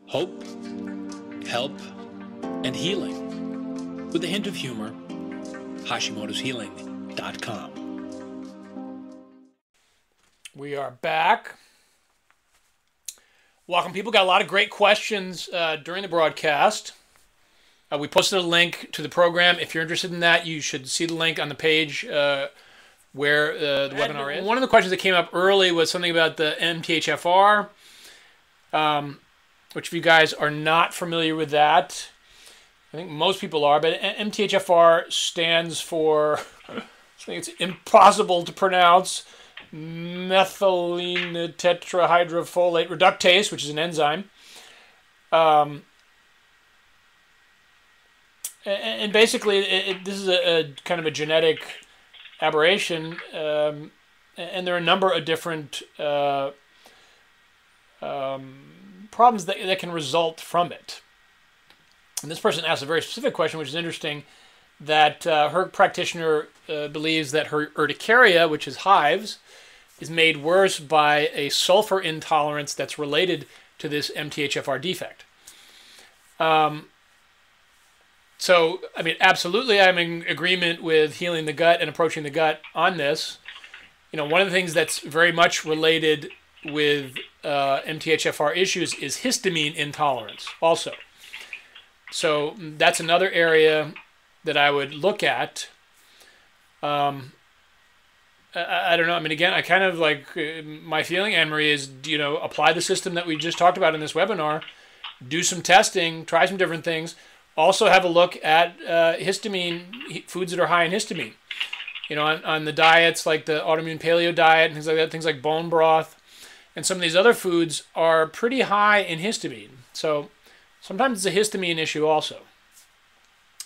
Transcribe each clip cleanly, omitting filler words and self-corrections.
Hope, help, and healing. With a hint of humor, Hashimoto'sHealing.com. We are back. Welcome, people. Got a lot of great questions during the broadcast. We posted a link to the program. If you're interested in that, you should see the link on the page where the webinar is. One of the questions that came up early was something about the MTHFR, which if you guys are not familiar with that, I think most people are, but MTHFR stands for, I think it's impossible to pronounce, methylene tetrahydrofolate reductase, which is an enzyme. And basically, this is a kind of a genetic aberration, and there are a number of different problems that can result from it. And this person asked a very specific question, which is interesting, that her practitioner believes that her urticaria, which is hives, is made worse by a sulfur intolerance that's related to this MTHFR defect. So, I mean, absolutely, I'm in agreement with healing the gut and approaching the gut on this. You know, one of the things that's very much related with MTHFR issues is histamine intolerance also. So that's another area that I would look at. I don't know. I mean, again, I kind of like my feeling, Anne-Marie, is, you know, apply the system that we just talked about in this webinar, do some testing, try some different things. Also have a look at histamine, foods that are high in histamine. You know, on the diets like the autoimmune paleo diet and things like that, things like bone broth, and some of these other foods are pretty high in histamine. So sometimes it's a histamine issue also.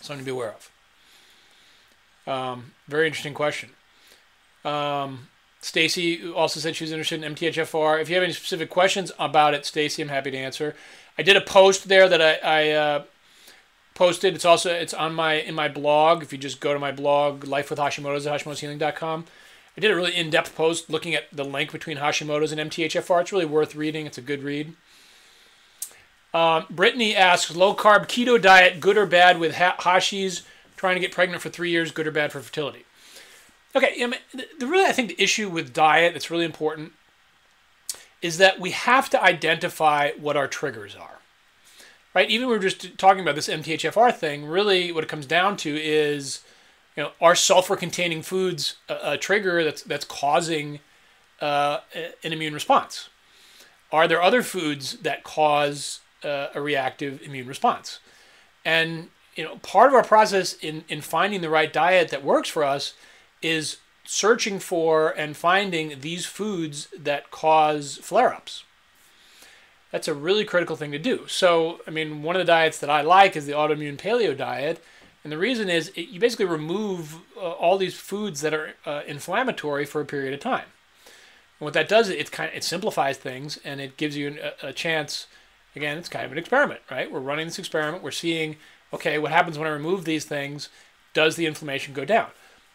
Something to be aware of. Very interesting question. Stacy also said she was interested in MTHFR. If you have any specific questions about it, Stacy, I'm happy to answer. I did a post there that I posted. It's on in my blog. If you just go to my blog, Life with Hashimoto's at Hashimoto'sHealing.com. I did a really in-depth post looking at the link between Hashimoto's and MTHFR. It's really worth reading. It's a good read. Brittany asks, low-carb keto diet, good or bad with Hashis, trying to get pregnant for 3 years, good or bad for fertility? Okay, I mean, I think the issue with diet that's really important is that we have to identify what our triggers are. Right? Even when we're just talking about this MTHFR thing, really what it comes down to is, you know, are sulfur-containing foods a trigger that's causing an immune response? Are there other foods that cause a reactive immune response? And, you know, part of our process in finding the right diet that works for us is searching for and finding these foods that cause flare-ups. That's a really critical thing to do. So, I mean, one of the diets that I like is the autoimmune paleo diet. And the reason is you basically remove all these foods that are inflammatory for a period of time. And what that does is it simplifies things, and it gives you a chance. Again, it's kind of an experiment, right? We're running this experiment. We're seeing, okay, what happens when I remove these things? Does the inflammation go down?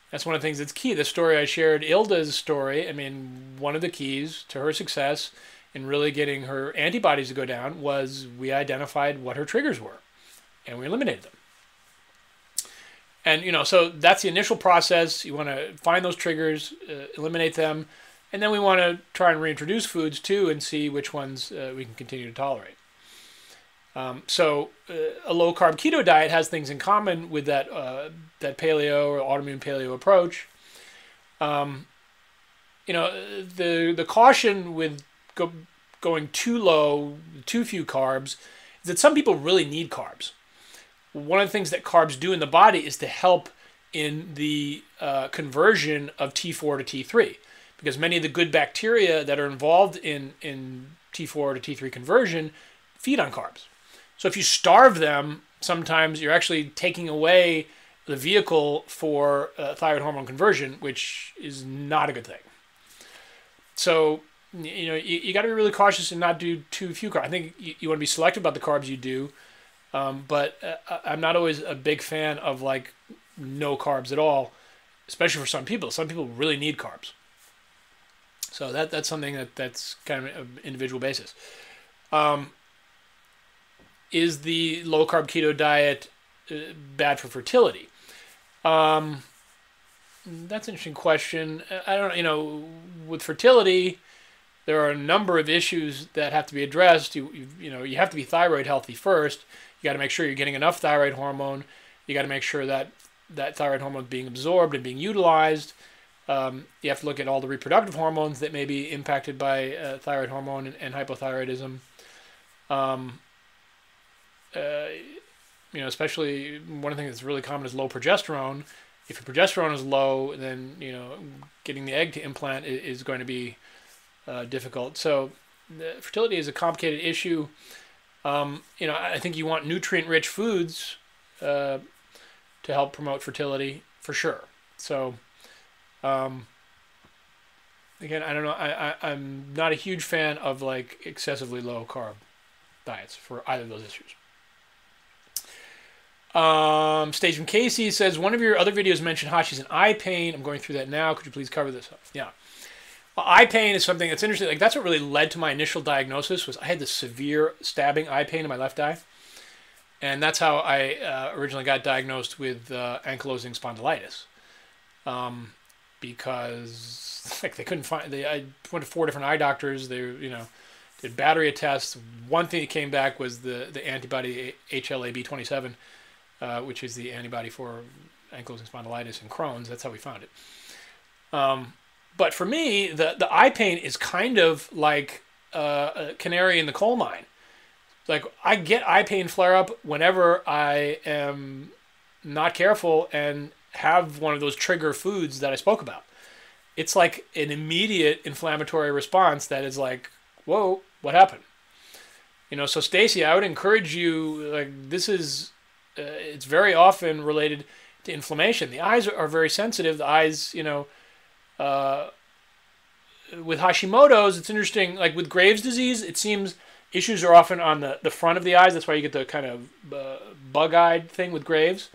That's one of the things that's key. The story I shared, Ilda's story, I mean, one of the keys to her success in really getting her antibodies to go down was we identified what her triggers were, and we eliminated them. And, you know, so that's the initial process. You want to find those triggers, eliminate them, and then we want to try and reintroduce foods too and see which ones we can continue to tolerate. So a low-carb keto diet has things in common with that paleo or autoimmune paleo approach. You know, the caution with going too low, too few carbs, is that some people really need carbs. One of the things that carbs do in the body is to help in the conversion of T4 to T3, because many of the good bacteria that are involved in T4 to T3 conversion feed on carbs. So if you starve them, sometimes you're actually taking away the vehicle for thyroid hormone conversion, which is not a good thing. So, you know, you got to be really cautious and not do too few carbs. I think you want to be selective about the carbs you do, but I'm not always a big fan of like no carbs at all, especially for some people. Some people really need carbs. So that's something that's kind of an individual basis. is the low-carb keto diet bad for fertility? That's an interesting question. I don't know, with fertility, there are a number of issues that have to be addressed. You have to be thyroid healthy first. You got to make sure you're getting enough thyroid hormone. You got to make sure that thyroid hormone is being absorbed and being utilized. You have to look at all the reproductive hormones that may be impacted by thyroid hormone and hypothyroidism. Especially one of the things that's really common is low progesterone. If your progesterone is low, then getting the egg to implant is going to be difficult. So fertility is a complicated issue. I think you want nutrient-rich foods to help promote fertility for sure. So again, I don't know. I'm not a huge fan of like excessively low carb diets for either of those issues. Stage from Casey says, one of your other videos mentioned Hashimoto's and eye pain. I'm going through that now. Could you please cover this up? Yeah. Well, eye pain is something that's interesting. Like, that's what really led to my initial diagnosis. Was I had this severe stabbing eye pain in my left eye. And that's how I originally got diagnosed with ankylosing spondylitis. Because like they couldn't find, I went to 4 different eye doctors. They did battery of tests. One thing that came back was the antibody HLA-B27, which is the antibody for ankylosing spondylitis and Crohn's. That's how we found it. But for me, the eye pain is kind of like a canary in the coal mine. Like, I get eye pain flare-up whenever I am not careful and have one of those trigger foods that I spoke about. It's like an immediate inflammatory response that is like, whoa, what happened? So Stacy, I would encourage you, like, this is, it's very often related to inflammation. The eyes are very sensitive. The eyes, with Hashimoto's, it's interesting, like with Graves' disease, it seems issues are often on the front of the eyes. That's why you get the kind of bug-eyed thing with Graves'.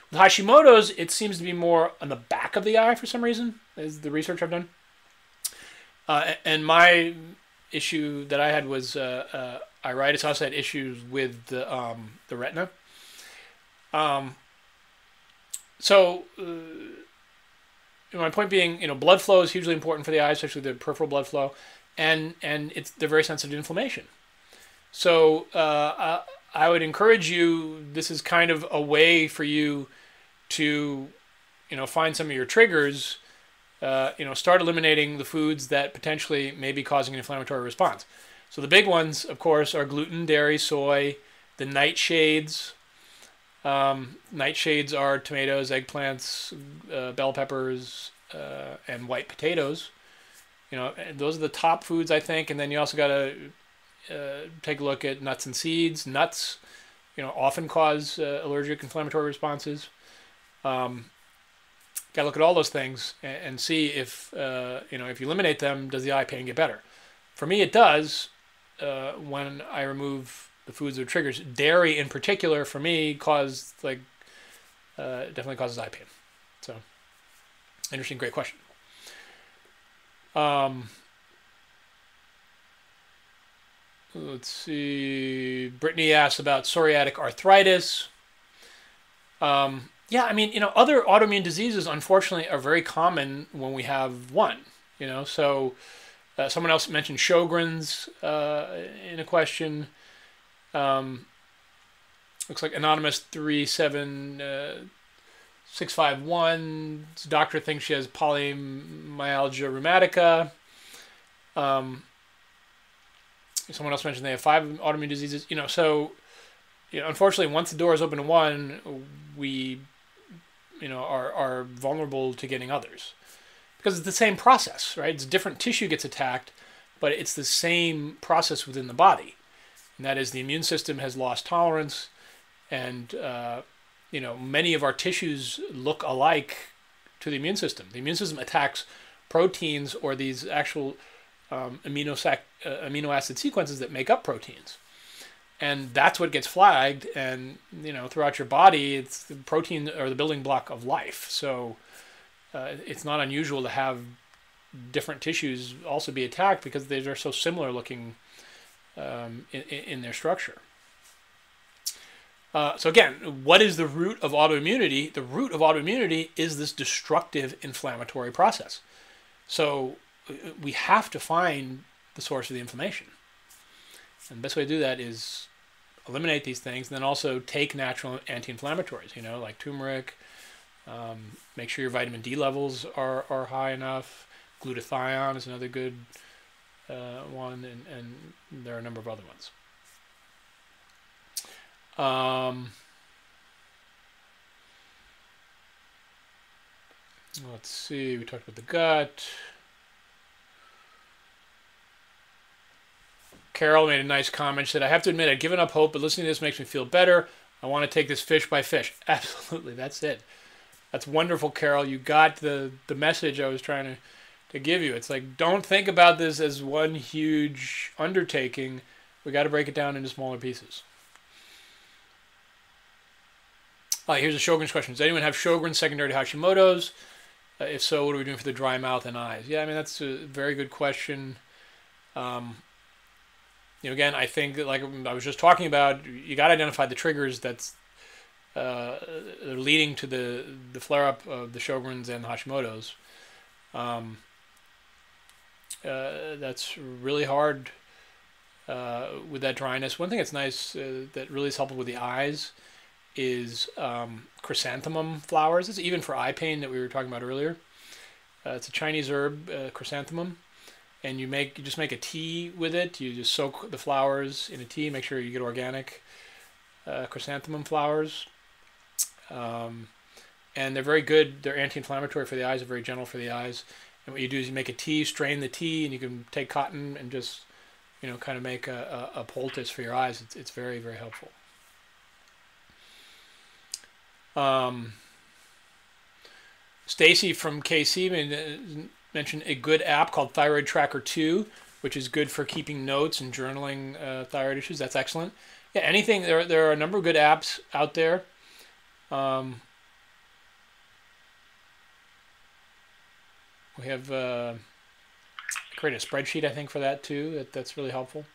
With Hashimoto's, it seems to be more on the back of the eye for some reason, is the research I've done. And my issue that I had was iritis. I also had issues with the retina. My point being, blood flow is hugely important for the eyes, especially the peripheral blood flow, and they're very sensitive to inflammation. So I would encourage you. This is kind of a way for you to, find some of your triggers. Start eliminating the foods that potentially may be causing an inflammatory response. So the big ones, of course, are gluten, dairy, soy, the nightshades. Nightshades are tomatoes, eggplants, bell peppers, and white potatoes. And those are the top foods, I think. And then you also got to take a look at nuts and seeds. Nuts, often cause allergic inflammatory responses. Got to look at all those things and see if if you eliminate them, does the eye pain get better? For me, it does when I remove the foods that are triggers. Dairy, in particular, for me, definitely causes eye pain. So, interesting, great question. Let's see. Brittany asks about psoriatic arthritis. Yeah, other autoimmune diseases, unfortunately, are very common when we have one. So someone else mentioned Sjogren's in a question. Looks like Anonymous 37651. Doctor thinks she has polymyalgia rheumatica. Someone else mentioned they have 5 autoimmune diseases. Unfortunately, once the door is open to one, we are vulnerable to getting others. Because it's the same process, right? It's different tissue gets attacked, but it's the same process within the body. And that is the immune system has lost tolerance, and many of our tissues look alike to the immune system. The immune system attacks proteins or these actual amino acid sequences that make up proteins. And that's what gets flagged, and throughout your body, it's the protein or the building block of life. So it's not unusual to have different tissues also be attacked because they are so similar looking in their structure. So again, what is the root of autoimmunity? The root of autoimmunity is this destructive inflammatory process. So we have to find the source of the inflammation. And the best way to do that is eliminate these things, and then also take natural anti-inflammatories, like turmeric. Make sure your vitamin D levels are high enough. Glutathione is another good one, and there are a number of other ones. Let's see, we talked about the gut. Carol made a nice comment. She said, I have to admit, I'd given up hope, but listening to this makes me feel better. I want to take this fish by fish. Absolutely, that's it. That's wonderful, Carol. You got the message I was trying to give you. It's like, don't think about this as one huge undertaking. We got to break it down into smaller pieces. Here's a Sjogren's question. Does anyone have Sjogren's secondary to Hashimoto's? If so, what are we doing for the dry mouth and eyes? Yeah, I mean, that's a very good question. Again, I think that, like I was just talking about, you got to identify the triggers that's leading to the flare-up of the Sjogren's and the Hashimoto's. That's really hard with that dryness. One thing that's nice that really is helpful with the eyes is chrysanthemum flowers. It's even for eye pain that we were talking about earlier. It's a Chinese herb, chrysanthemum, and you just make a tea with it. You just soak the flowers in a tea. Make sure you get organic chrysanthemum flowers, and they're very good. They're anti-inflammatory for the eyes. They're very gentle for the eyes. And what you do is you make a tea, strain the tea, and you can take cotton and just kind of make a poultice for your eyes. It's very, very helpful. Stacy from KC mentioned a good app called Thyroid Tracker 2, which is good for keeping notes and journaling thyroid issues. That's excellent. Yeah, anything. There are a number of good apps out there. We have created a spreadsheet, I think, for that too. That's really helpful.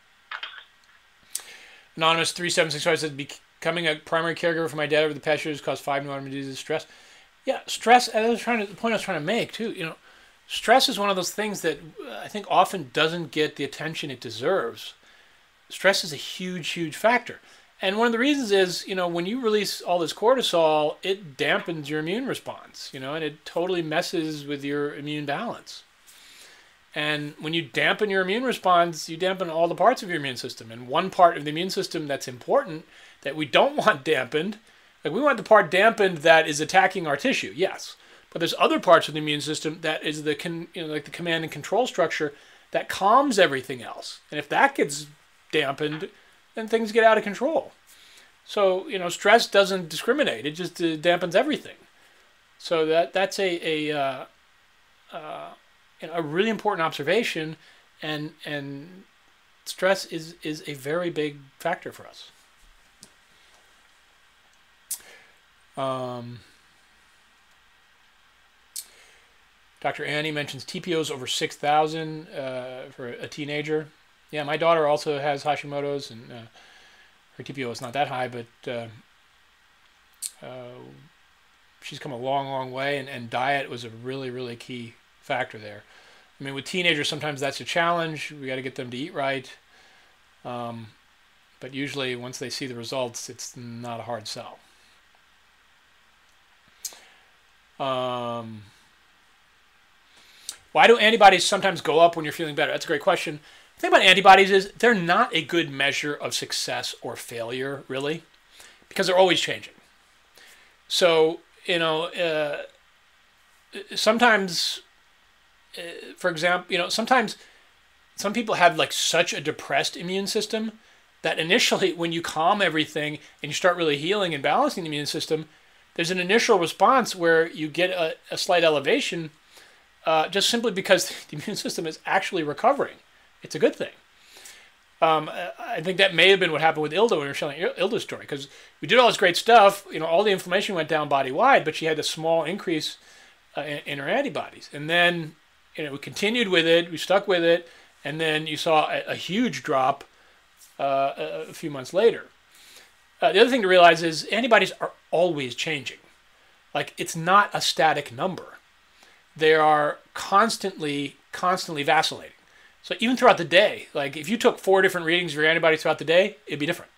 Anonymous 3765 says, becoming a primary caregiver for my dad over the past years caused 5 new autoimmune diseases. Stress. Yeah, stress. The point I was trying to make too. Stress is one of those things that I think often doesn't get the attention it deserves. Stress is a huge, huge factor. And one of the reasons is, when you release all this cortisol, it dampens your immune response, and it totally messes with your immune balance. And when you dampen your immune response, you dampen all the parts of your immune system. And one part of the immune system that's important that we don't want dampened, like we want the part dampened that is attacking our tissue, yes. But there's other parts of the immune system that is like the command and control structure that calms everything else. And if that gets dampened, then things get out of control. So, stress doesn't discriminate. It just dampens everything. So that's a really important observation, and stress is a very big factor for us. Dr. Annie mentions TPOs over 6,000 for a teenager. Yeah, my daughter also has Hashimoto's, and her TPO is not that high, but she's come a long, long way, and diet was a really, really key factor there. I mean, with teenagers, sometimes that's a challenge. We got to get them to eat right. But usually, once they see the results, it's not a hard sell. Why do antibodies sometimes go up when you're feeling better? That's a great question. The thing about antibodies is they're not a good measure of success or failure, really, because they're always changing. So, sometimes, for example, sometimes some people have like such a depressed immune system that initially when you calm everything and you start really healing and balancing the immune system, there's an initial response where you get a slight elevation just simply because the immune system is actually recovering. It's a good thing. I think that may have been what happened with Ilda when we were showing Ilda's story, because we did all this great stuff. All the inflammation went down body-wide, but she had a small increase in her antibodies. And then, we continued with it, we stuck with it, and then you saw a huge drop a few months later. The other thing to realize is antibodies are always changing. Like, it's not a static number. They are constantly vacillating. So even throughout the day, like if you took 4 different readings of your antibodies throughout the day, it'd be different.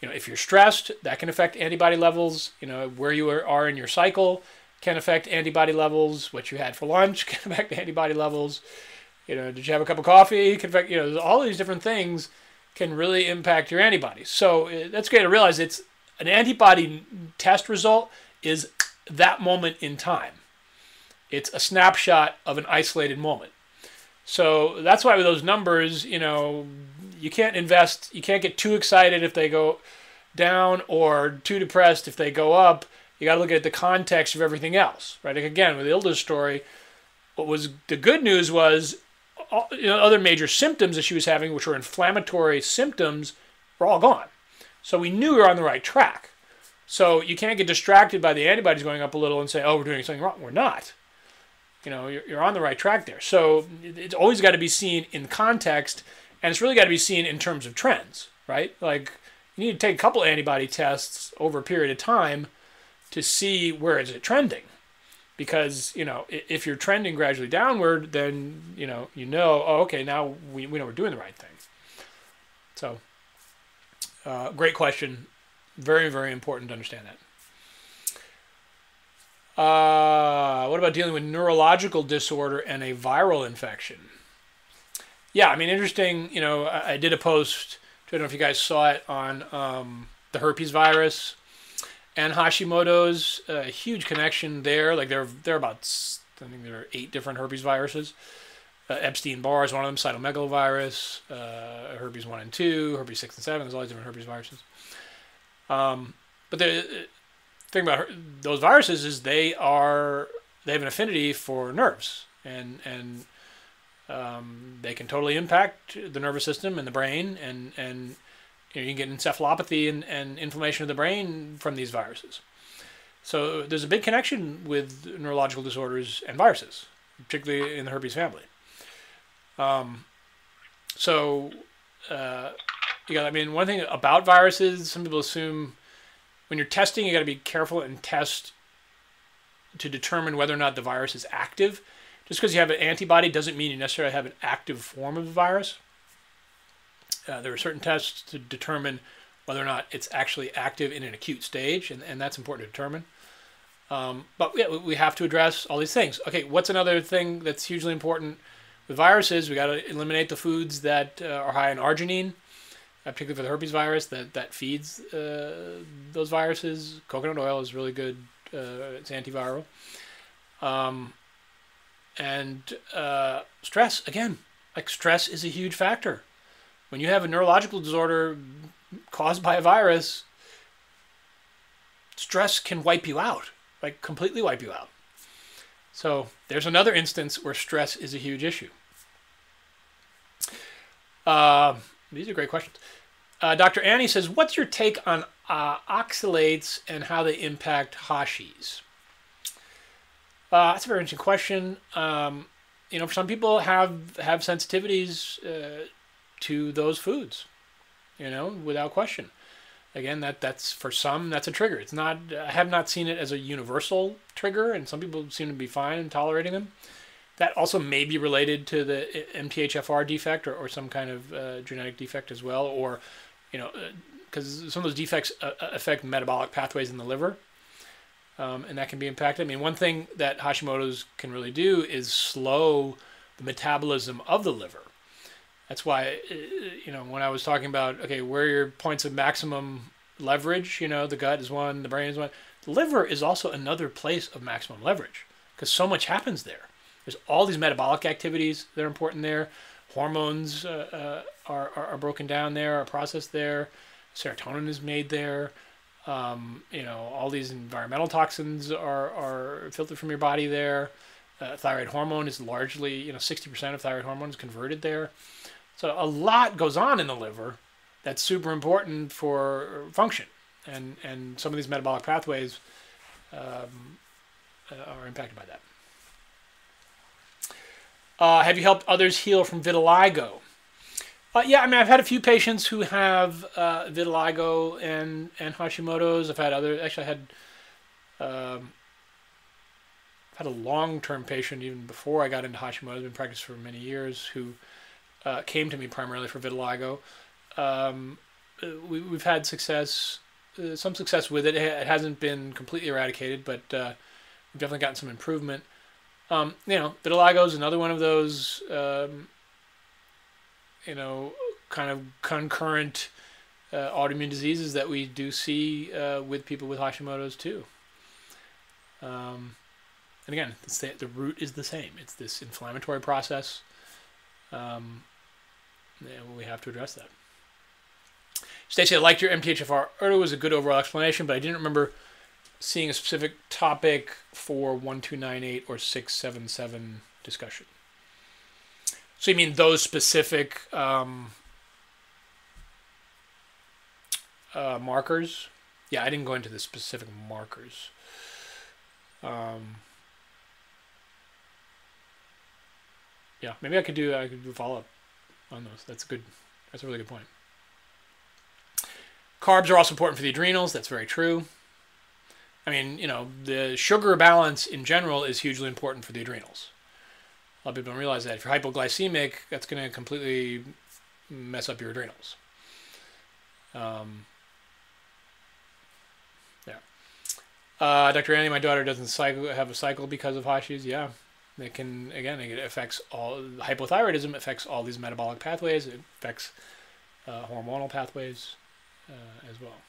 If you're stressed, that can affect antibody levels. Where you are in your cycle can affect antibody levels. What you had for lunch can affect antibody levels. Did you have a cup of coffee? Can affect, all these different things can really impact your antibodies. So that's great to realize. It's an antibody test result is that moment in time. It's a snapshot of an isolated moment. So that's why with those numbers, you can't get too excited if they go down or too depressed if they go up. You got to look at the context of everything else, right? Like again, with Ilda's story, what was the good news was other major symptoms that she was having, which were inflammatory symptoms, were all gone. So we knew we were on the right track. So you can't get distracted by the antibodies going up a little and say, oh, we're doing something wrong. We're not. You're on the right track there. So it's always got to be seen in context, and it's really got to be seen in terms of trends, right? Like you need to take a couple antibody tests over a period of time to see where is it trending. Because, if you're trending gradually downward, then, oh, okay, now we know we're doing the right thing. So, great question. Very, very important to understand that. What about dealing with neurological disorder and a viral infection? Yeah, I mean, interesting. I did a post, I don't know if you guys saw it, on the herpes virus and Hashimoto's. A huge connection there. Like they're about, I think there are 8 different herpes viruses. Epstein-Barr is one of them, cytomegalovirus, herpes 1 and 2, herpes 6 and 7. There's all these different herpes viruses. But the thing about those viruses is they have an affinity for nerves, and they can totally impact the nervous system and the brain, and you can get encephalopathy and inflammation of the brain from these viruses. So there's a big connection with neurological disorders and viruses, particularly in the herpes family. One thing about viruses, some people assume when you're testing, you got to be careful and test to determine whether or not the virus is active. Just because you have an antibody doesn't mean you necessarily have an active form of the virus. There are certain tests to determine whether or not it's actually active in an acute stage, and that's important to determine. But yeah, we have to address all these things. Okay, what's another thing that's hugely important with viruses? We got to eliminate the foods that are high in arginine, particularly for the herpes virus that feeds those viruses. Coconut oil is really good. It's antiviral. And stress, again, like stress is a huge factor. When you have a neurological disorder caused by a virus, stress can wipe you out, like completely wipe you out. So there's another instance where stress is a huge issue. These are great questions. Dr. Annie says, what's your take on oxalates and how they impact Hashis? That's a very interesting question. For some people have sensitivities to those foods, without question. Again, that's for some, that's a trigger. It's not, I have not seen it as a universal trigger, and some people seem to be fine in tolerating them. That also may be related to the MTHFR defect or some kind of genetic defect as well, or, because some of those defects affect metabolic pathways in the liver, and that can be impacted. I mean, one thing that Hashimoto's can really do is slow the metabolism of the liver. That's why, when I was talking about, okay, where are your points of maximum leverage, the gut is one, the brain is one. The liver is also another place of maximum leverage because so much happens there. There's all these metabolic activities that are important there. Hormones are broken down there, are processed there. Serotonin is made there. All these environmental toxins are filtered from your body there. Thyroid hormone is largely, 60% of thyroid hormone is converted there. So a lot goes on in the liver that's super important for function. And some of these metabolic pathways are impacted by that. Have you helped others heal from vitiligo? Yeah, I mean, I've had a few patients who have vitiligo and Hashimoto's. I've had other. Actually, um, had a long-term patient even before I got into Hashimoto's. I've been practicing for many years who came to me primarily for vitiligo. Um, we've had success, some success with it. It hasn't been completely eradicated, but we've definitely gotten some improvement. Vitiligo is another one of those, kind of concurrent autoimmune diseases that we do see with people with Hashimoto's too. And again, the root is the same. It's this inflammatory process. We have to address that. Stacey, I liked your MTHFR. It was a good overall explanation, but I didn't remember seeing a specific topic for 1298 or 677 discussion. So you mean those specific markers? Yeah, I didn't go into the specific markers. Yeah, maybe I could do follow up on those. That's a really good point. Carbs are also important for the adrenals. That's very true. I mean, the sugar balance in general is hugely important for the adrenals. A lot of people don't realize that. If you're hypoglycemic, that's going to completely mess up your adrenals. Dr. Andy, my daughter doesn't have a cycle because of Hashis. Yeah, it affects hypothyroidism affects all these metabolic pathways. It affects hormonal pathways as well.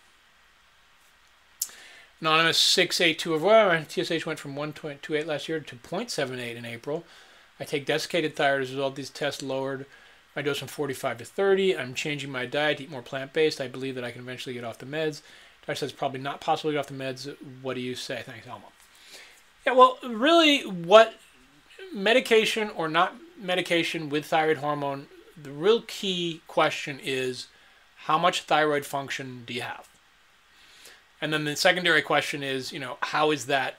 Anonymous 682 of my TSH went from 1.28 last year to 0.78 in April. I take desiccated thyroid as a result. These tests lowered my dose from 45 to 30. I'm changing my diet to eat more plant-based. I believe that I can eventually get off the meds. Doctor says it's probably not possible to get off the meds. What do you say? Thanks, Elmo. Yeah, well, really, what medication or not medication with thyroid hormone, the real key question is how much thyroid function do you have? And then the secondary question is, how is that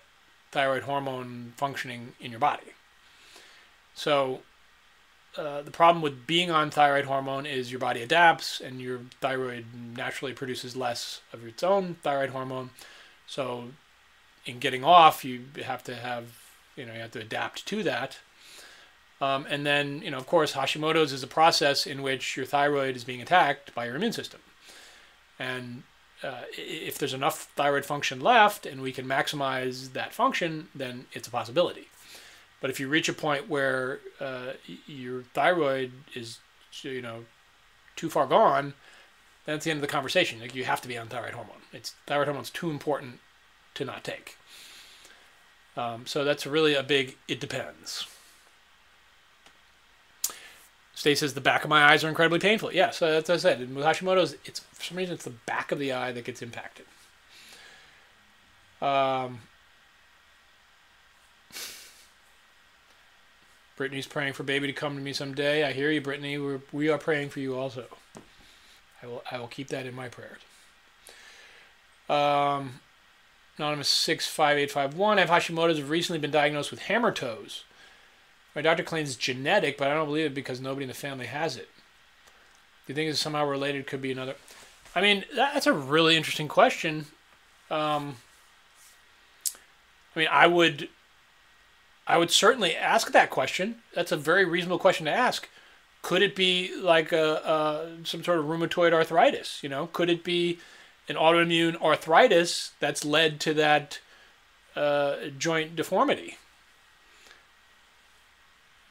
thyroid hormone functioning in your body? So the problem with being on thyroid hormone is your body adapts and your thyroid naturally produces less of its own thyroid hormone. So in getting off, you have to adapt to that. And then, of course, Hashimoto's is a process in which your thyroid is being attacked by your immune system. And if there's enough thyroid function left and we can maximize that function, then it's a possibility. But if you reach a point where your thyroid is, too far gone, that's the end of the conversation. Like, you have to be on thyroid hormone. Thyroid hormone's too important to not take. So that's really a big, it depends. Stacey says the back of my eyes are incredibly painful. Yeah, so that's what I said. With Hashimoto's, for some reason it's the back of the eye that gets impacted. Brittany's praying for baby to come to me someday. I hear you, Brittany. We are praying for you also. I will keep that in my prayers. Anonymous 65851. I have Hashimoto's. Have recently been diagnosed with hammer toes. My doctor claims it's genetic, but I don't believe it because nobody in the family has it. Do you think it's somehow related? Could be another. I mean, that's a really interesting question. I would certainly ask that question. That's a very reasonable question to ask. Could it be like some sort of rheumatoid arthritis? Could it be an autoimmune arthritis that's led to that joint deformity?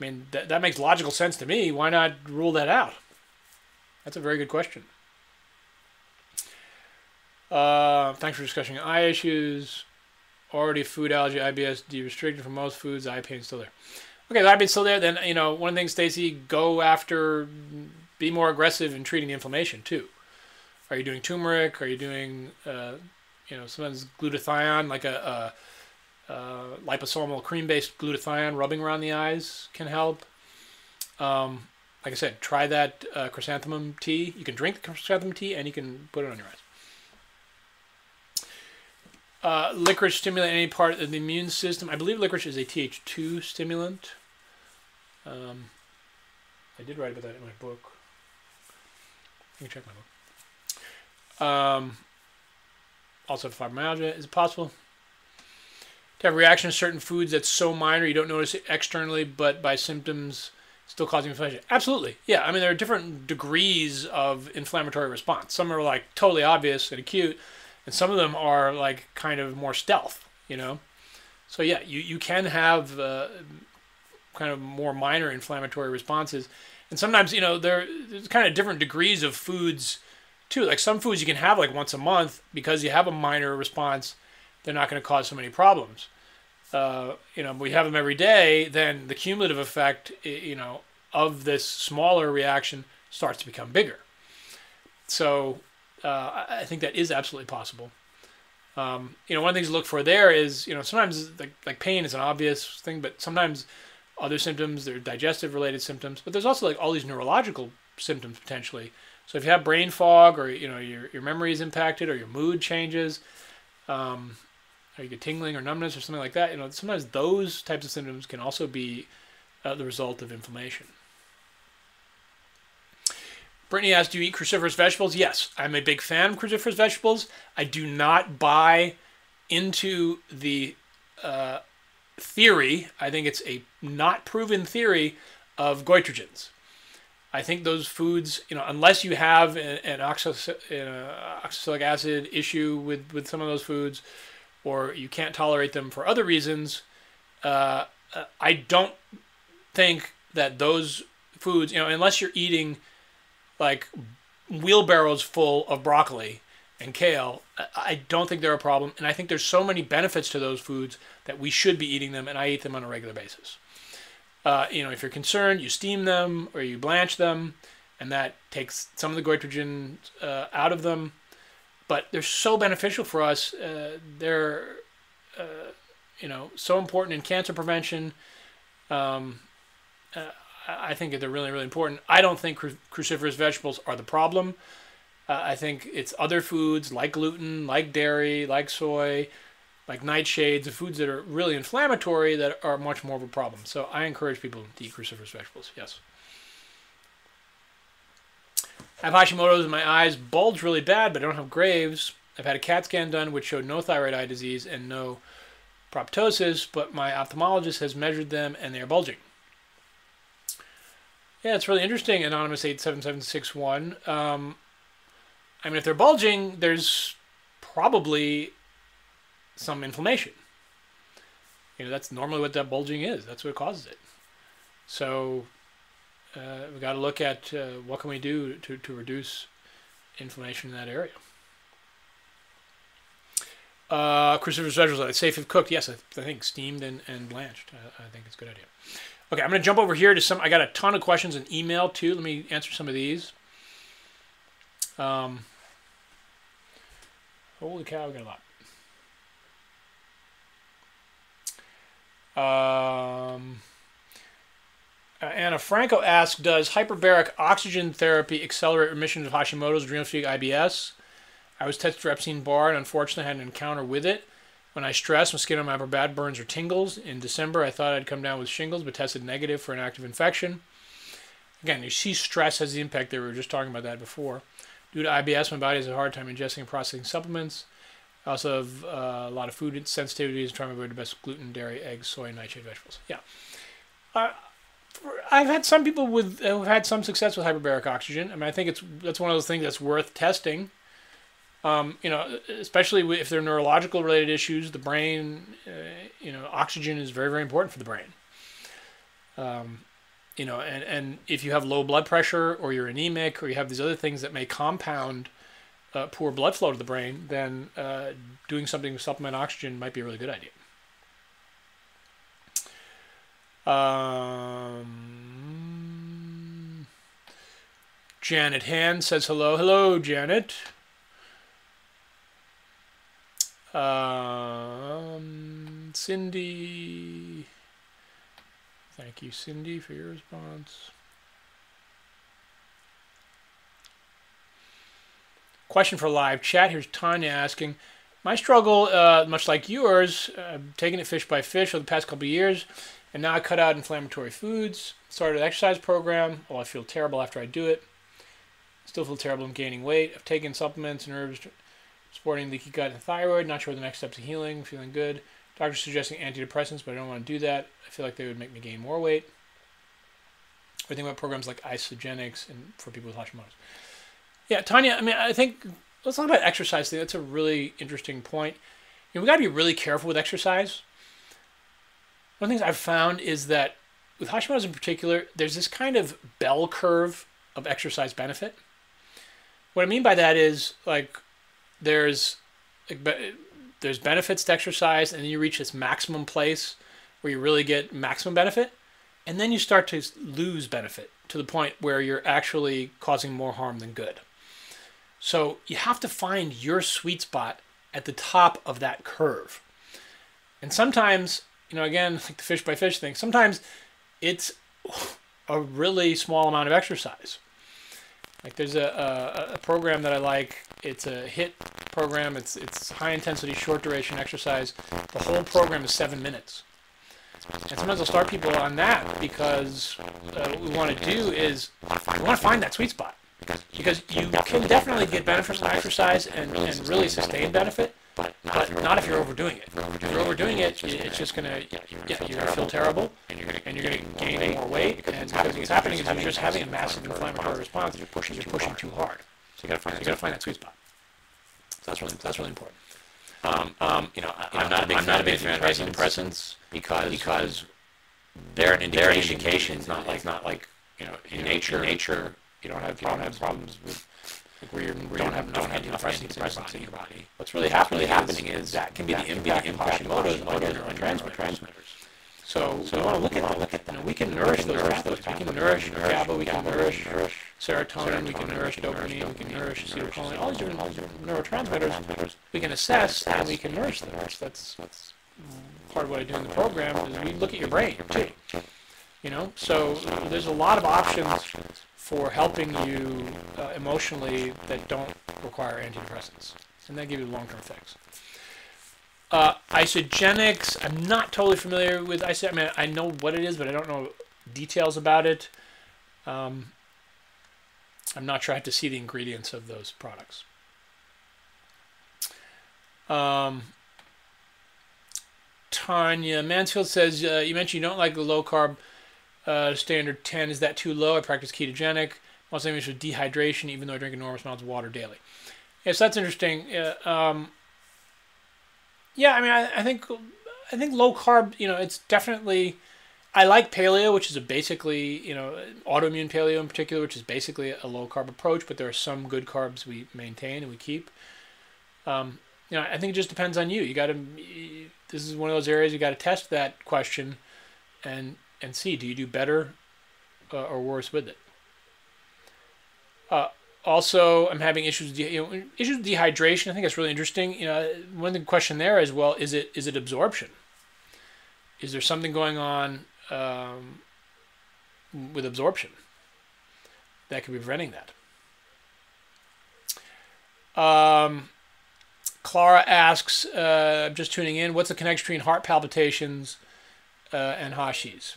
I mean, that makes logical sense to me. Why not rule that out? That's a very good question. Thanks for discussing eye issues. Already food allergy, IBS, restricted from most foods, eye pain still there. Okay, the eye pain's still there. Then, one of the things, Stacey, be more aggressive in treating the inflammation too. Are you doing turmeric? Are you doing, sometimes glutathione, like a liposomal cream-based glutathione rubbing around the eyes can help. Like I said, try that chrysanthemum tea. You can drink the chrysanthemum tea and you can put it on your eyes. Licorice stimulate any part of the immune system. I believe licorice is a Th2 stimulant. I did write about that in my book. Let me check my book. Also, fibromyalgia. Is it possible to have a reaction to certain foods that's so minor you don't notice it externally, but by symptoms still causing inflammation? Absolutely. Yeah. I mean, there are different degrees of inflammatory response. Some are like totally obvious and acute, and some of them are like kind of more stealth, you know? So yeah, you can have kind of more minor inflammatory responses. And sometimes, you know, there's kind of different degrees of foods too. Like some foods you can have like once a month because you have a minor response. They're not going to cause so many problems. You know, we have them every day, then the cumulative effect, you know, of this smaller reaction starts to become bigger. So I think that is absolutely possible. You know, one of the things to look for there is, you know, sometimes like pain is an obvious thing, but sometimes other symptoms, they're digestive related symptoms, but there's also like all these neurological symptoms potentially. So if you have brain fog, or, you know, your memory is impacted, or your mood changes, or you get tingling or numbness or something like that, you know, sometimes those types of symptoms can also be the result of inflammation. Brittany asked, do you eat cruciferous vegetables? Yes, I'm a big fan of cruciferous vegetables. I do not buy into the theory, I think it's a not proven theory, of goitrogens. I think those foods, you know, unless you have an oxalic acid issue with some of those foods, or you can't tolerate them for other reasons, I don't think that those foods, you know, unless you're eating like wheelbarrows full of broccoli and kale, I don't think they're a problem. And I think there's so many benefits to those foods that we should be eating them, and I eat them on a regular basis. You know, if you're concerned, you steam them or you blanch them, and that takes some of the goitrogen out of them. But they're so beneficial for us. They're, you know, so important in cancer prevention. I think they're really, really important. I don't think cruciferous vegetables are the problem. I think it's other foods like gluten, like dairy, like soy, like nightshades, the foods that are really inflammatory that are much more of a problem. So I encourage people to eat cruciferous vegetables, yes. I have Hashimoto's and my eyes bulge really bad, but I don't have Graves. I've had a CAT scan done which showed no thyroid eye disease and no proptosis, but my ophthalmologist has measured them and they are bulging. Yeah, it's really interesting, Anonymous 87761. I mean, if they're bulging, there's probably some inflammation. You know, that's normally what that bulging is. That's what causes it. So we've got to look at what can we do to reduce inflammation in that area. Cruciferous vegetables, are they safe if cooked? Yes, I think steamed and blanched. I think it's a good idea. Okay, I'm going to jump over here to some. I got a ton of questions in email too. Let me answer some of these. Holy cow, we got a lot. Anna Franco asked, does hyperbaric oxygen therapy accelerate remission of Hashimoto's, adrenal fatigue, IBS? I was tested for Epstein-Barr and unfortunately had an encounter with it. When I stress, my skin on my upper back burns or tingles. In December, I thought I'd come down with shingles, but tested negative for an active infection. Again, you see stress has the impact there. We were just talking about that before. Due to IBS, my body has a hard time ingesting and processing supplements. I also have a lot of food sensitivities, trying to avoid the best gluten, dairy, eggs, soy, and nightshade vegetables. Yeah. I've had some people who've had some success with hyperbaric oxygen. I mean, I think that's one of those things that's worth testing. You know, especially if they're neurological related issues, the brain, you know, oxygen is very, very important for the brain. You know, and if you have low blood pressure or you're anemic or you have these other things that may compound poor blood flow to the brain, then doing something to supplement oxygen might be a really good idea. Janet Hand says hello. Hello, Janet. Cindy. Thank you, Cindy, for your response. Question for live chat. Here's Tanya asking, my struggle, much like yours, taking it fish by fish over the past couple of years, and now I cut out inflammatory foods, started an exercise program. Oh, I feel terrible after I do it. Still feel terrible. I'm gaining weight. I've taken supplements and herbs supporting leaky gut and thyroid. Not sure what the next steps of healing. Feeling good. Doctor's suggesting antidepressants, but I don't want to do that. I feel like they would make me gain more weight. Or think about programs like isogenics and for people with Hashimoto's. Yeah, Tanya, I mean, I think, let's talk about exercise thing. That's a really interesting point. You know, we got to be really careful with exercise. One of the things I've found is that with Hashimoto's in particular, there's this kind of bell curve of exercise benefit. What I mean by that is, like, there's benefits to exercise, and then you reach this maximum place where you really get maximum benefit, and then you start to lose benefit to the point where you're actually causing more harm than good. So you have to find your sweet spot at the top of that curve. And sometimes, you know, again, like the fish by fish thing, sometimes it's a really small amount of exercise. Like there's a program that I like. It's a HIIT program. It's high intensity, short duration exercise. The whole program is 7 minutes. And sometimes I'll start people on that because what we want to do is we want to find that sweet spot. Because you can definitely get benefit from exercise and really sustain benefit, but not if you're overdoing it. If you're overdoing it, it's just going to, you're going to feel terrible, and you're going to gain more weight, and because what's happening is you're just having a massive inflammatory response, you're pushing too hard. So you got to find that sweet spot. So that's really important. You know, I'm not a big fan of antidepressants because they're an indication. It's not like you know, in nature. You don't have problems with where you don't have antidepressants in your body. What's really happening is that can be the impact of Hashimoto's on neurotransmitters. So we want to look at them. You know, we can nourish those pathways. We can nourish GABA. We can nourish serotonin. We can nourish dopamine. We can nourish acetylcholine. All these different neurotransmitters we can assess and we can nourish them. That's part of what I do in the program. Is we look at your brain too. You know, so there's a lot of options for helping you emotionally that don't require antidepressants, and that give you a long-term fix. Isogenics, I'm not totally familiar with I mean, I know what it is, but I don't know details about it. I'm not sure. I have to see the ingredients of those products. Tanya Mansfield says, you mentioned you don't like the low-carb standard 10. Is that too low? I practice ketogenic. Also, I'm with dehydration, even though I drink enormous amounts of water daily. Yes, that's interesting. Yeah, I mean, I think low carb. You know, it's definitely. I like paleo, which is basically, you know, autoimmune paleo in particular, which is basically a low carb approach. But there are some good carbs we maintain and we keep. You know, I think it just depends on you. You got to. This is one of those areas you got to test that question, and see, do you do better or worse with it? Also, I'm having issues with dehydration. I think that's really interesting. You know, one question there is, well, is it absorption? Is there something going on with absorption that could be preventing that? Clara asks, I'm just tuning in, what's the connection between heart palpitations and Hashi's?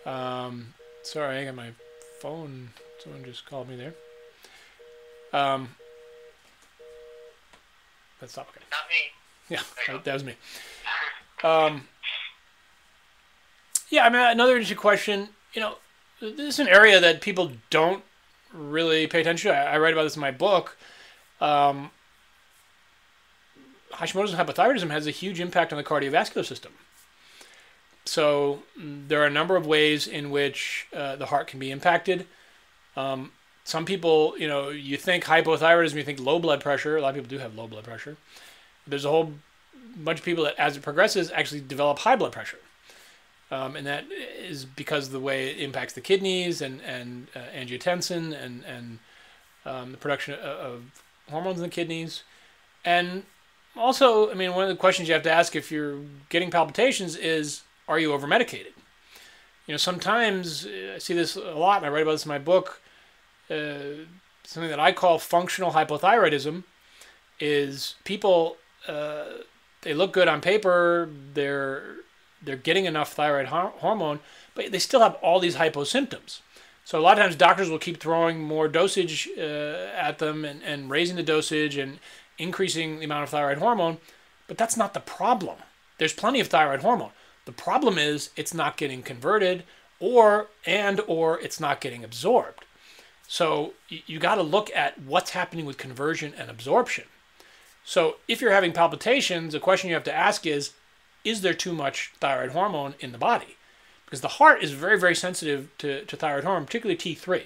Sorry, I got my phone. Someone just called me there. That's not okay. Not me. Yeah, that was me. Yeah, I mean, another interesting question. You know, this is an area that people don't really pay attention to. I write about this in my book. Hashimoto's and hypothyroidism has a huge impact on the cardiovascular system. So there are a number of ways in which the heart can be impacted. Some people, you know, you think hypothyroidism, you think low blood pressure. A lot of people do have low blood pressure. There's a whole bunch of people that, as it progresses, actually develop high blood pressure. And that is because of the way it impacts the kidneys and angiotensin and the production of hormones in the kidneys. And also, I mean, one of the questions you have to ask if you're getting palpitations is, are you over-medicated? You know, sometimes I see this a lot, and I write about this in my book. Something that I call functional hypothyroidism is people, they look good on paper, they're getting enough thyroid hormone, but they still have all these hypo symptoms. So a lot of times doctors will keep throwing more dosage at them and raising the dosage and increasing the amount of thyroid hormone, but that's not the problem. There's plenty of thyroid hormone. The problem is it's not getting converted or it's not getting absorbed. So you got to look at what's happening with conversion and absorption. So if you're having palpitations, the question you have to ask is there too much thyroid hormone in the body? Because the heart is very, very sensitive to thyroid hormone, particularly T3.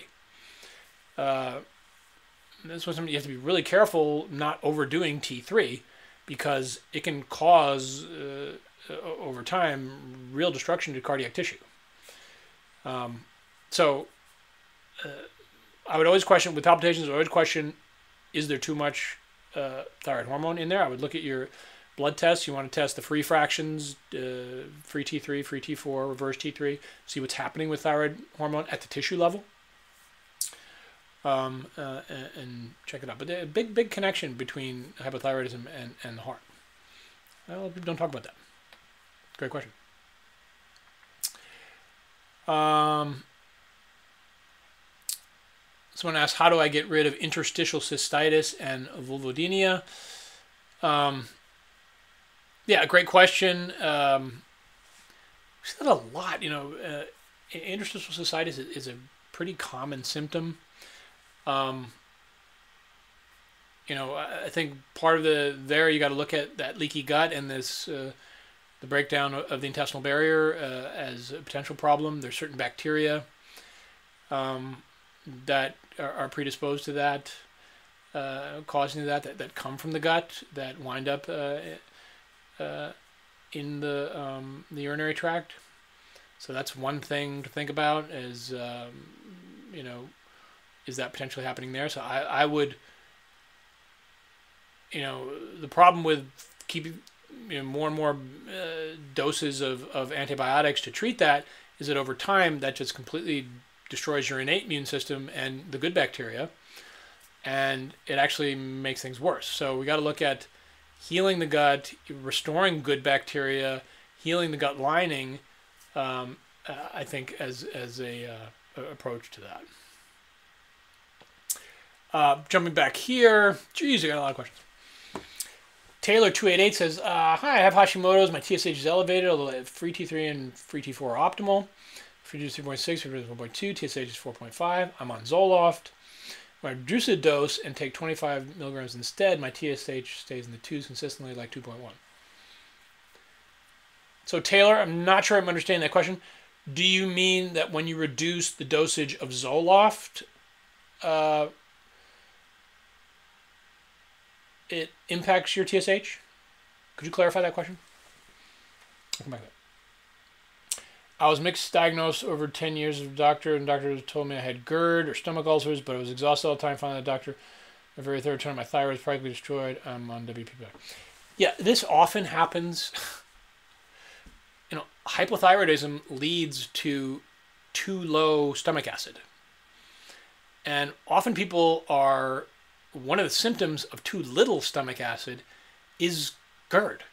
This was something you have to be really careful not overdoing T3 because it can cause, over time, real destruction to cardiac tissue. So I would always question, with palpitations, I would always question, is there too much thyroid hormone in there? I would look at your blood tests. You want to test the free fractions, free T3, free T4, reverse T3, see what's happening with thyroid hormone at the tissue level, and check it out. But a big connection between hypothyroidism and the heart. Well, people don't talk about that. Great question. Someone asked, how do I get rid of interstitial cystitis and vulvodynia? Yeah, great question. We see that a lot. Interstitial cystitis is a pretty common symptom. I think part of you got to look at that leaky gut and this the breakdown of the intestinal barrier as a potential problem. There's certain bacteria that are predisposed to that, causing that come from the gut, that wind up in the urinary tract. So that's one thing to think about is, is that potentially happening there? So I would, the problem with keeping more and more doses of antibiotics to treat that is that over time that just completely destroys your innate immune system and the good bacteria, and it actually makes things worse. So we got to look at healing the gut, restoring good bacteria, healing the gut lining, I think as a approach to that. Jumping back here, geez, I got a lot of questions. Taylor288 says, hi, I have Hashimoto's. My TSH is elevated, although free T3 and free T4 are optimal. Free T3 is 3.6, free T3 is 1.2, TSH is 4.5. I'm on Zoloft. When I reduce the dose and take 25 milligrams instead, my TSH stays in the 2s consistently, like 2.1. So Taylor, I'm not sure I'm understanding that question. Do you mean that when you reduce the dosage of Zoloft, it impacts your TSH? Could you clarify that question? I'll come back to that. I was mixed diagnosed over 10 years of doctor, and doctors told me I had GERD or stomach ulcers, but I was exhausted all the time. Finally, the doctor, the very third time, my thyroid was practically destroyed. I'm on WPPI. Yeah, this often happens. Hypothyroidism leads to too low stomach acid. And often people one of the symptoms of too little stomach acid is GERD,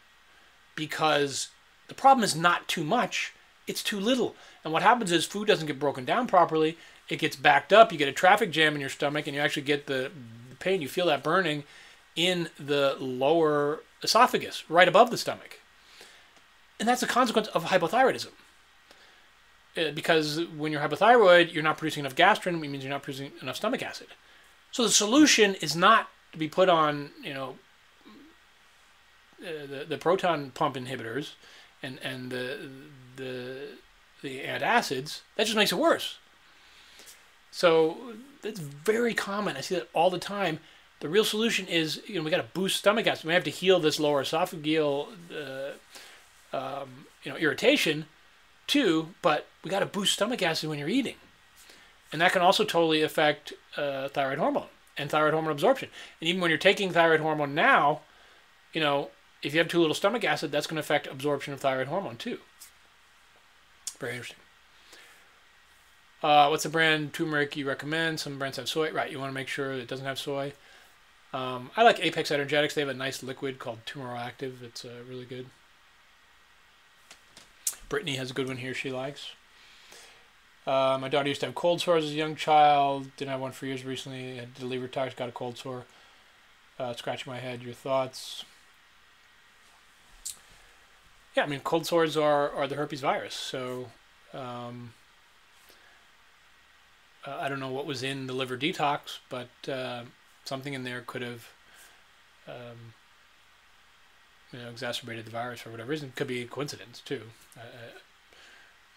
because the problem is not too much, it's too little. And what happens is food doesn't get broken down properly, it gets backed up, you get a traffic jam in your stomach, and you actually get the pain, you feel that burning in the lower esophagus, right above the stomach. And that's a consequence of hypothyroidism. Because when you're hypothyroid, you're not producing enough gastrin, which means you're not producing enough stomach acid. So the solution is not to be put on, the proton pump inhibitors and the antacids. That just makes it worse. So that's very common. I see that all the time. The real solution is, we got to boost stomach acid. We have to heal this lower esophageal, irritation too. But we got to boost stomach acid when you're eating. And that can also totally affect thyroid hormone and thyroid hormone absorption. And even when you're taking thyroid hormone now, if you have too little stomach acid, that's going to affect absorption of thyroid hormone too. Very interesting. What's the brand turmeric you recommend? Some brands have soy. Right, you want to make sure it doesn't have soy. I like Apex Energetics. They have a nice liquid called Tumoroactive. It's really good. Brittany has a good one here she likes. My daughter used to have cold sores as a young child. Didn't have one for years recently. Had the liver tox, got a cold sore. Scratching my head. Your thoughts? Yeah, I mean, cold sores are the herpes virus. So I don't know what was in the liver detox, but something in there could have exacerbated the virus for whatever reason. Could be a coincidence too.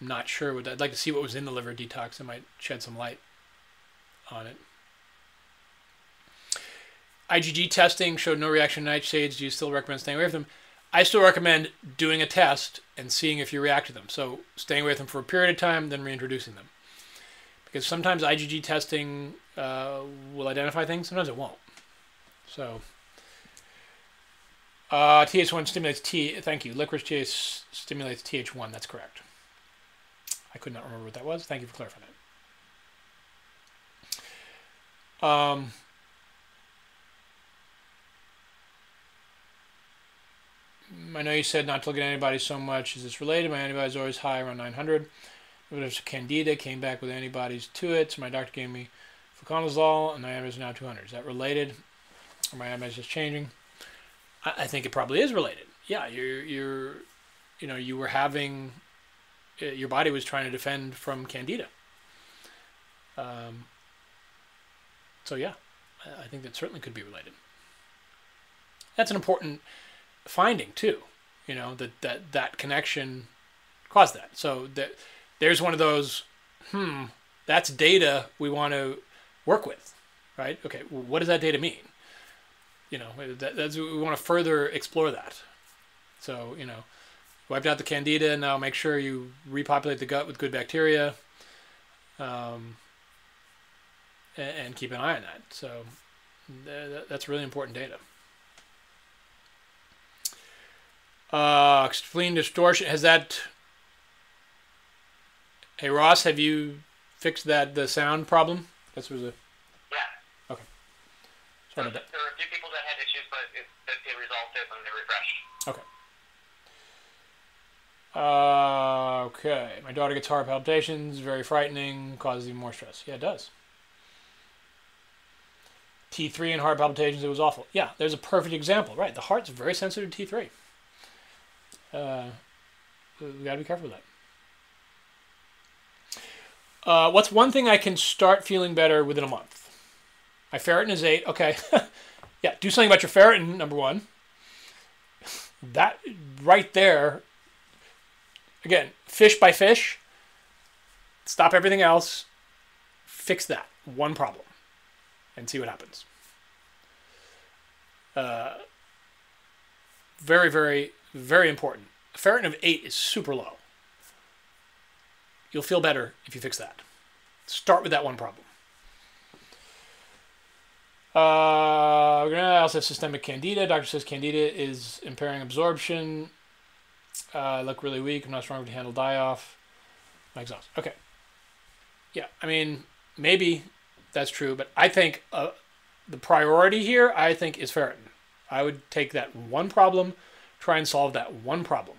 I'm not sure. I'd like to see what was in the liver detox. It might shed some light on it. IgG testing showed no reaction to nightshades. Do you still recommend staying away from them? I still recommend doing a test and seeing if you react to them. So staying away from them for a period of time, then reintroducing them. Because sometimes IgG testing will identify things. Sometimes it won't. So TH1 stimulates Thank you. Licorice TH stimulates TH1. That's correct. I could not remember what that was. Thank you for clarifying that. I know you said not to look at antibodies so much. Is this related? My antibodies are always high, around 900. There's Candida, came back with antibodies to it. So my doctor gave me fluconazole, and my antibodies are now 200. Is that related? Or my antibodies just changing? I think it probably is related. Yeah, you were having, your body was trying to defend from Candida. So yeah, I think that certainly could be related. That's an important finding too. That connection caused that. So there's one of those, that's data we want to work with, right? Okay, well, what does that data mean? That's we want to further explore that. So, wiped out the Candida, now make sure you repopulate the gut with good bacteria, and keep an eye on that. So that's really important data. Spleen distortion, has that... Hey Ross, have you fixed the sound problem? This was a... Yeah. Okay. Sorry about that. There were a few people that had issues, but it resolved it when they refreshed. Okay. Okay. My daughter gets heart palpitations, very frightening, causes even more stress. Yeah, it does. T3 and heart palpitations, it was awful. Yeah, there's a perfect example, right? The heart's very sensitive to T3. We gotta be careful with that. What's one thing I can start feeling better within a month? My ferritin is 8. Okay. Yeah, do something about your ferritin, number one. That right there, again, fish by fish, stop everything else, fix that one problem, and see what happens. Very, very, very important. A ferritin of 8 is super low. You'll feel better if you fix that. Start with that one problem. I also have systemic Candida. Doctor says Candida is impairing absorption. I look really weak. I'm not strong enough to handle die-off. My exhaust. Okay. Yeah, I mean, maybe that's true, but I think the priority here, I think, is ferritin. I would take that one problem, try and solve that one problem.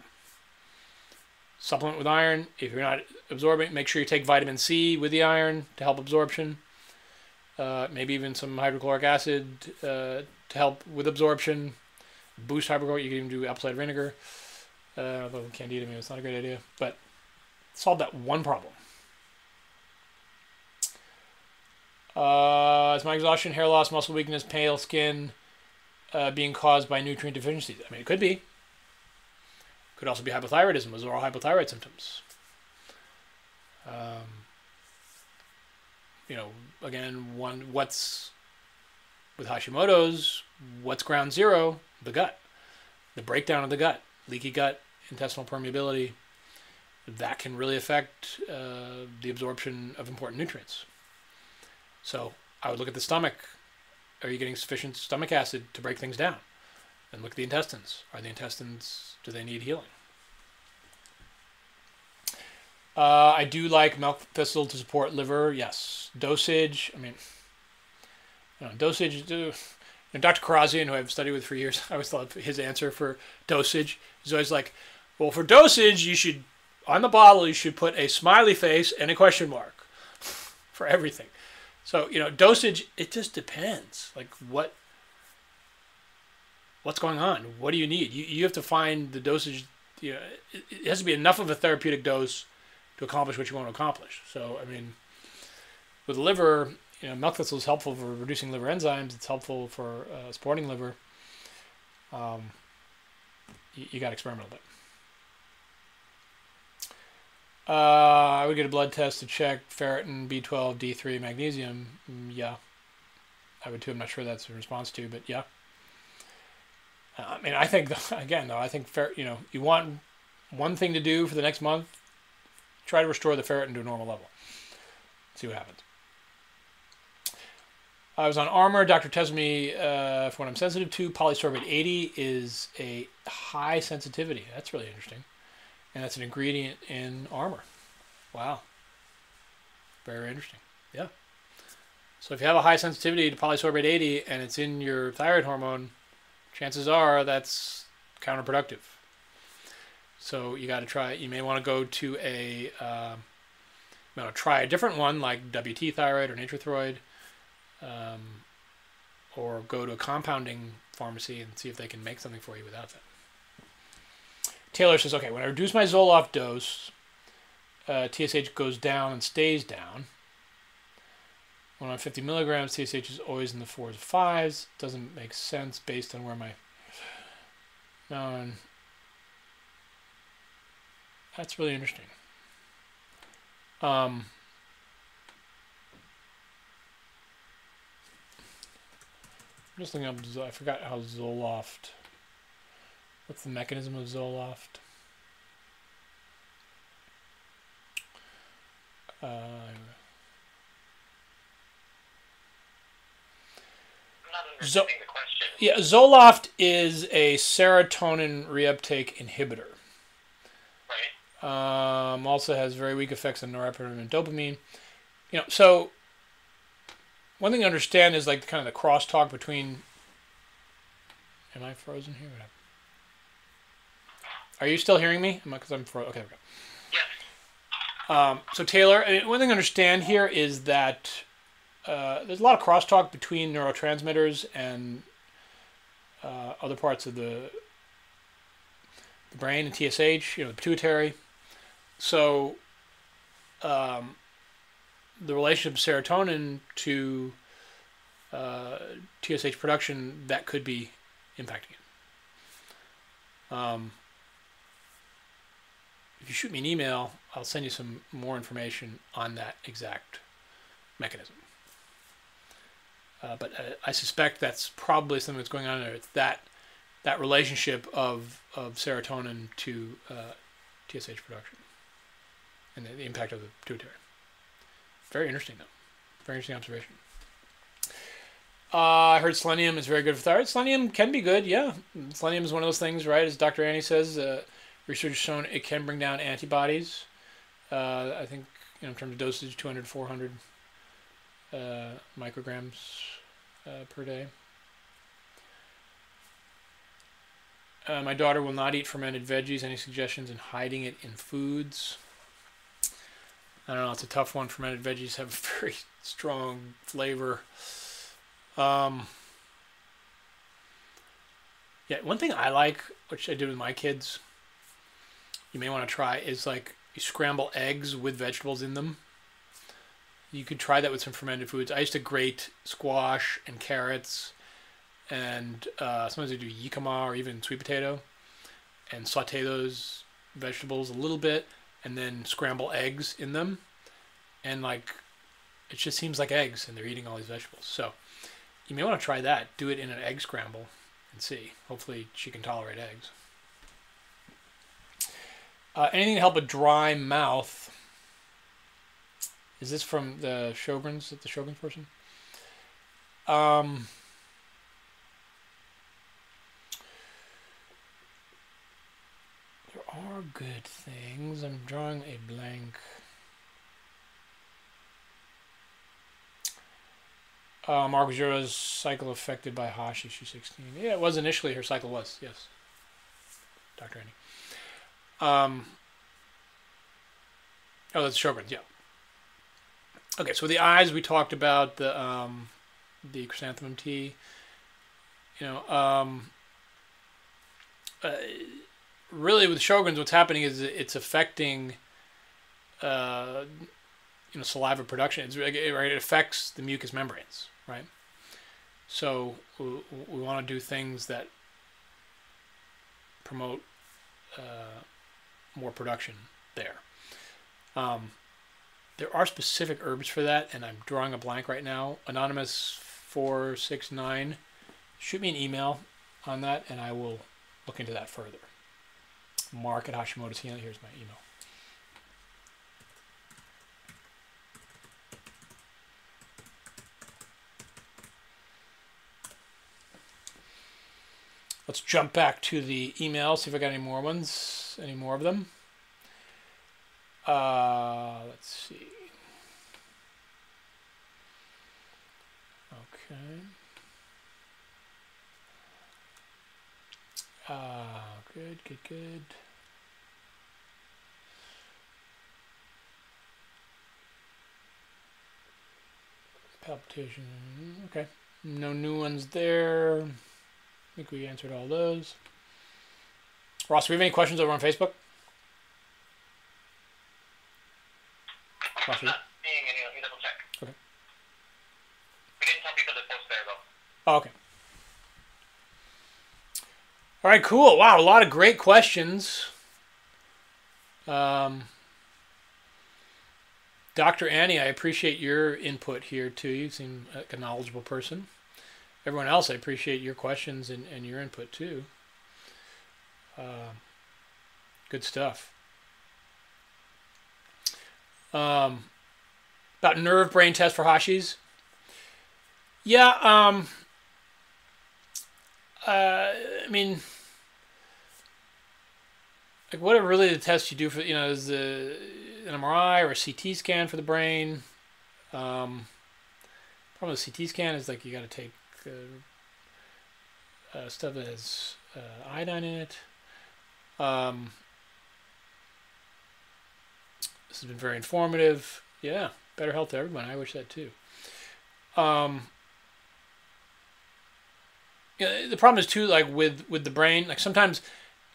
Supplement with iron. If you're not absorbing, make sure you take vitamin C with the iron to help absorption. Maybe even some hydrochloric acid to help with absorption. Boost hydrochloric. You can even do apple cider vinegar. Although Candida, maybe it's not a great idea. But solve that one problem. Is my exhaustion, hair loss, muscle weakness, pale skin being caused by nutrient deficiencies? I mean, it could be. Could also be hypothyroidism. Those are all hypothyroid symptoms. Again, what's with Hashimoto's, what's ground zero? The gut. The breakdown of the gut. Leaky gut, intestinal permeability. That can really affect the absorption of important nutrients. So I would look at the stomach. Are you getting sufficient stomach acid to break things down? And look at the intestines. Are the intestines, do they need healing? I do like milk thistle to support liver. Yes. Dosage. I mean, dosage. Dr. Karazian, who I've studied with for years, I always thought his answer for dosage is always like, well, for dosage, you should on the bottle you should put a smiley face and a question mark for everything. So, dosage, it just depends. Like what's going on? What do you need? You have to find the dosage. It has to be enough of a therapeutic dose to accomplish what you want to accomplish. So, I mean, with liver, milk thistle is helpful for reducing liver enzymes. It's helpful for supporting liver. You got to experiment a bit. I would get a blood test to check ferritin, B12, D3, magnesium. Yeah, I would too. I'm not sure that's a response to, but yeah. I mean, I think I think you want one thing to do for the next month. Try to restore the ferritin to a normal level. See what happens. I was on Armour. Doctor tells me for what I'm sensitive to, polysorbate 80 is a high sensitivity. That's really interesting. And that's an ingredient in Armour. Wow. Very interesting. Yeah. So if you have a high sensitivity to polysorbate 80 and it's in your thyroid hormone, chances are that's counterproductive. So you got to try. You may want to go to try a different one like WT thyroid or Natrothyroid, or go to a compounding pharmacy and see if they can make something for you without that. Taylor says, okay, when I reduce my Zoloft dose, TSH goes down and stays down. When I'm 50 milligrams, TSH is always in the 4s or 5s. Doesn't make sense based on where my... No, that's really interesting. I'm just looking up, I forgot how Zoloft... What's the mechanism of Zoloft? I'm not understanding the question. Yeah, Zoloft is a serotonin reuptake inhibitor. Right. Also has very weak effects on norepinephrine and dopamine. So one thing to understand is like kind of the crosstalk between. Am I frozen here? Are you still hearing me? Because I'm frozen. Okay. Yes. So Taylor, one thing to understand here is that there's a lot of crosstalk between neurotransmitters and other parts of the brain and TSH, the pituitary. So the relationship of serotonin to TSH production, that could be impacting it. If you shoot me an email, I'll send you some more information on that exact mechanism. But I suspect that's probably something that's going on there. It's that relationship of serotonin to TSH production and the impact of the pituitary. Very interesting, though. Very interesting observation. I heard selenium is very good for thyroid. Selenium can be good, yeah. Selenium is one of those things, right? As Dr. Annie says, research has shown it can bring down antibodies. I think, in terms of dosage, 200 to 400 micrograms per day. My daughter will not eat fermented veggies. Any suggestions in hiding it in foods? I don't know. It's a tough one. Fermented veggies have a very strong flavor. Yeah, one thing I like, which I did with my kids, you may want to try, is like you scramble eggs with vegetables in them. You could try that with some fermented foods. I used to grate squash and carrots, and sometimes I do jicama or even sweet potato, and saute those vegetables a little bit, and then scramble eggs in them, and like it just seems like eggs, and they're eating all these vegetables. So you may want to try that. Do it in an egg scramble and see. Hopefully she can tolerate eggs. Anything to help a dry mouth? Is this from the Sjogren's? The Sjogren's person? There are good things. I'm drawing a blank. Marc, was your cycle affected by Hashi? She's 16. Yeah, it was initially. Her cycle was, yes. Dr. Annie. Oh, that's Sjogren's, yeah. Okay, so the eyes we talked about the chrysanthemum tea. You know, really with Sjogren's, what's happening is it's affecting, saliva production. It affects the mucous membranes, right? So we want to do things that promote more production there. There are specific herbs for that, and I'm drawing a blank right now. Anonymous469, shoot me an email on that, and I will look into that further. Marc at Hashimoto's Healing. Here's my email. Let's jump back to the email, see if I got any more ones, any more of them. Let's see. Okay. Good. Palpitation. Okay. No new ones there. I think we answered all those. Ross, do we have any questions over on Facebook? I'm not seeing any. Let me double check. Okay. We didn't tell people to post there, though. Oh, okay. All right, cool. Wow, a lot of great questions. Dr. Annie, I appreciate your input here, too. You seem like a knowledgeable person. Everyone else, I appreciate your questions and your input, too. Good stuff. About nerve brain test for Hashis. Yeah, I mean, like what are really the tests you do for, is an MRI or a CT scan for the brain. Problem with CT scan is like you got to take stuff that has iodine in it. This has been very informative. Yeah, better health to everyone. I wish that too. The problem is too, like with the brain, like sometimes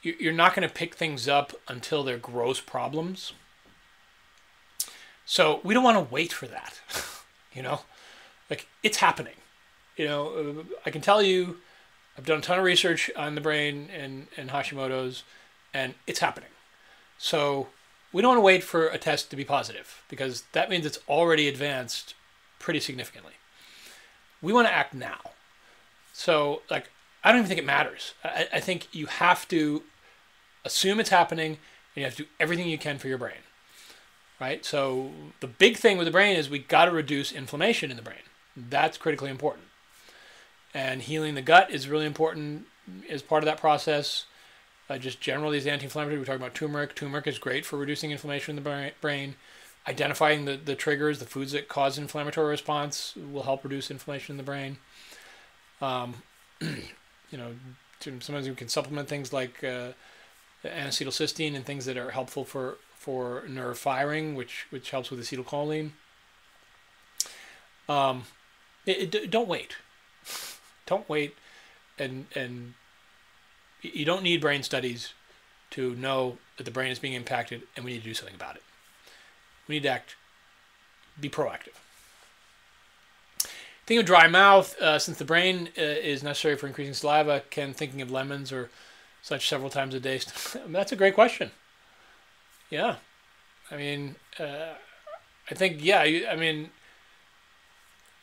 you're not going to pick things up until they're gross problems. So we don't want to wait for that, like it's happening. I can tell you, I've done a ton of research on the brain and Hashimoto's, and it's happening. So we don't want to wait for a test to be positive because that means it's already advanced pretty significantly. We want to act now. So, like, I don't even think it matters. I think you have to assume it's happening and you have to do everything you can for your brain, right? So the big thing with the brain is we got to reduce inflammation in the brain. That's critically important. And healing the gut is really important as part of that process. Just generally as anti-inflammatory, we're talking about turmeric. Turmeric is great for reducing inflammation in the brain. Identifying the triggers, the foods that cause inflammatory response will help reduce inflammation in the brain. Sometimes we can supplement things like N-acetylcysteine and things that are helpful for nerve firing, which helps with acetylcholine. Don't wait. Don't wait, and you don't need brain studies to know that the brain is being impacted, and we need to do something about it. We need to be proactive. Thinking of dry mouth, since the brain is necessary for increasing saliva, can thinking of lemons or such several times a day? That's a great question. Yeah. I mean, I think,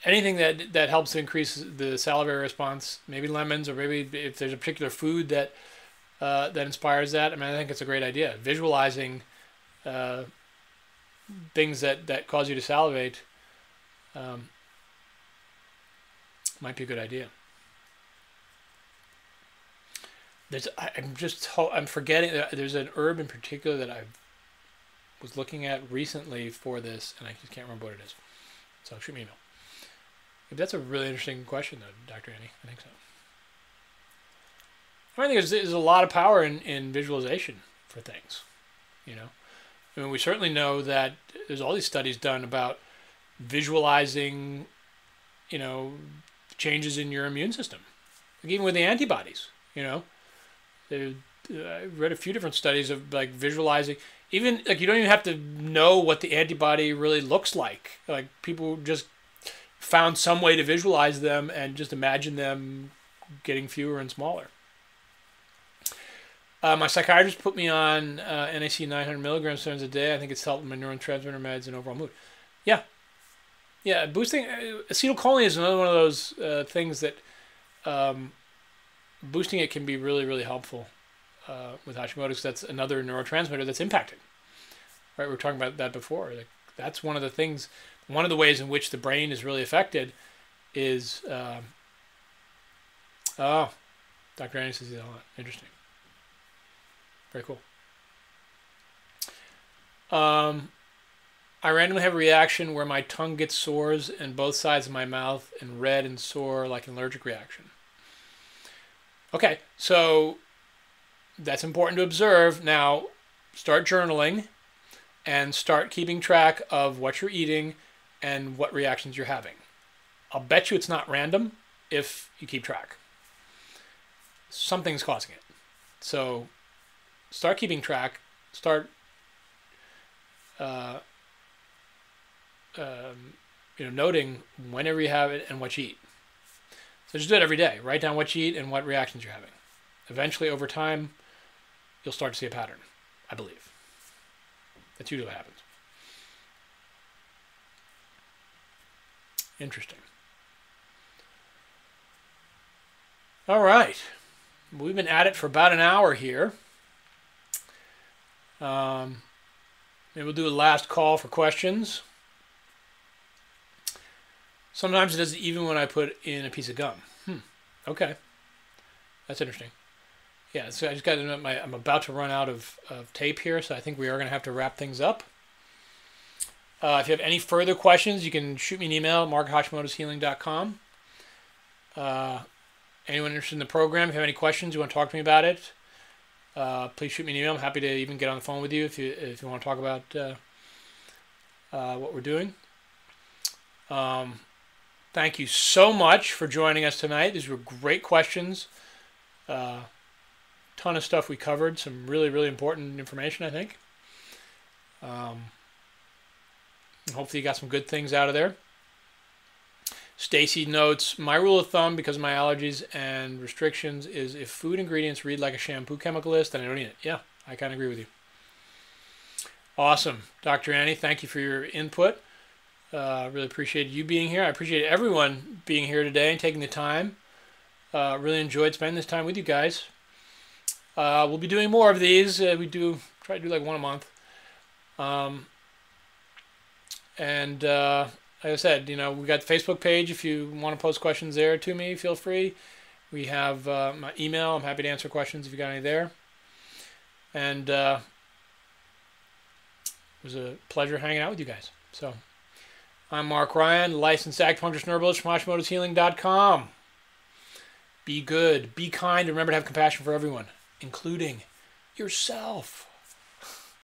anything that helps to increase the salivary response, maybe lemons, or maybe if there's a particular food that inspires that, I think it's a great idea. Visualizing things that cause you to salivate might be a good idea. I'm forgetting. There's an herb in particular that I was looking at recently for this, and I just can't remember what it is. So shoot me an email. That's a really interesting question, though, Dr. Annie. I think so. I think there's a lot of power in visualization for things, I mean, we certainly know that there's all these studies done about visualizing, changes in your immune system, like even with the antibodies. I read a few different studies of like visualizing. Even like you don't even have to know what the antibody really looks like. Like people just found some way to visualize them and just imagine them getting fewer and smaller. My psychiatrist put me on N.Ac 900 milligrams times a day. I think it's helped my neurotransmitter meds and overall mood. Yeah, boosting acetylcholine is another one of those things that boosting it can be really, really helpful with Hashimoto's. That's another neurotransmitter that's impacted. Right, we were talking about that before. Like, that's one of the things. One of the ways in which the brain is really affected is. Dr. Annie says that a lot. Interesting. Very cool. I randomly have a reaction where my tongue gets sores and both sides of my mouth and red and sore like an allergic reaction. Okay, so that's important to observe. Now, start journaling and start keeping track of what you're eating and what reactions you're having. I'll bet you it's not random if you keep track. Something's causing it. So start keeping track. Start noting whenever you have it and what you eat. So just do it every day. Write down what you eat and what reactions you're having. Eventually, over time, you'll start to see a pattern, I believe. That's usually what happens. Interesting. All right. We've been at it for about an hour here. Maybe we'll do a last call for questions. Sometimes it does it even when I put in a piece of gum. Okay. That's interesting. Yeah, so I just got to know I'm about to run out of tape here, so I think we are going to have to wrap things up. If you have any further questions, you can shoot me an email, mark@hashimotoshealing.com. Anyone interested in the program, if you have any questions, you want to talk to me about it, please shoot me an email. I'm happy to even get on the phone with you if you want to talk about what we're doing. Thank you so much for joining us tonight. These were great questions. Ton of stuff we covered. Some really, really important information, I think. Hopefully you got some good things out of there. Stacy notes, my rule of thumb, because of my allergies and restrictions, is if food ingredients read like a shampoo chemical list, then I don't eat it. Yeah, I kind of agree with you. Awesome. Dr. Annie, thank you for your input. Really appreciate you being here. I appreciate everyone being here today and taking the time. Really enjoyed spending this time with you guys. We'll be doing more of these. We try to do like one a month. Like I said, we got the Facebook page. If you want to post questions there to me, feel free. We have my email. I'm happy to answer questions if you got any there. And it was a pleasure hanging out with you guys. So I'm Mark Ryan, licensed acupuncturist herbalist from Hashimoto'sHealing.com. Be good, be kind, and remember to have compassion for everyone, including yourself.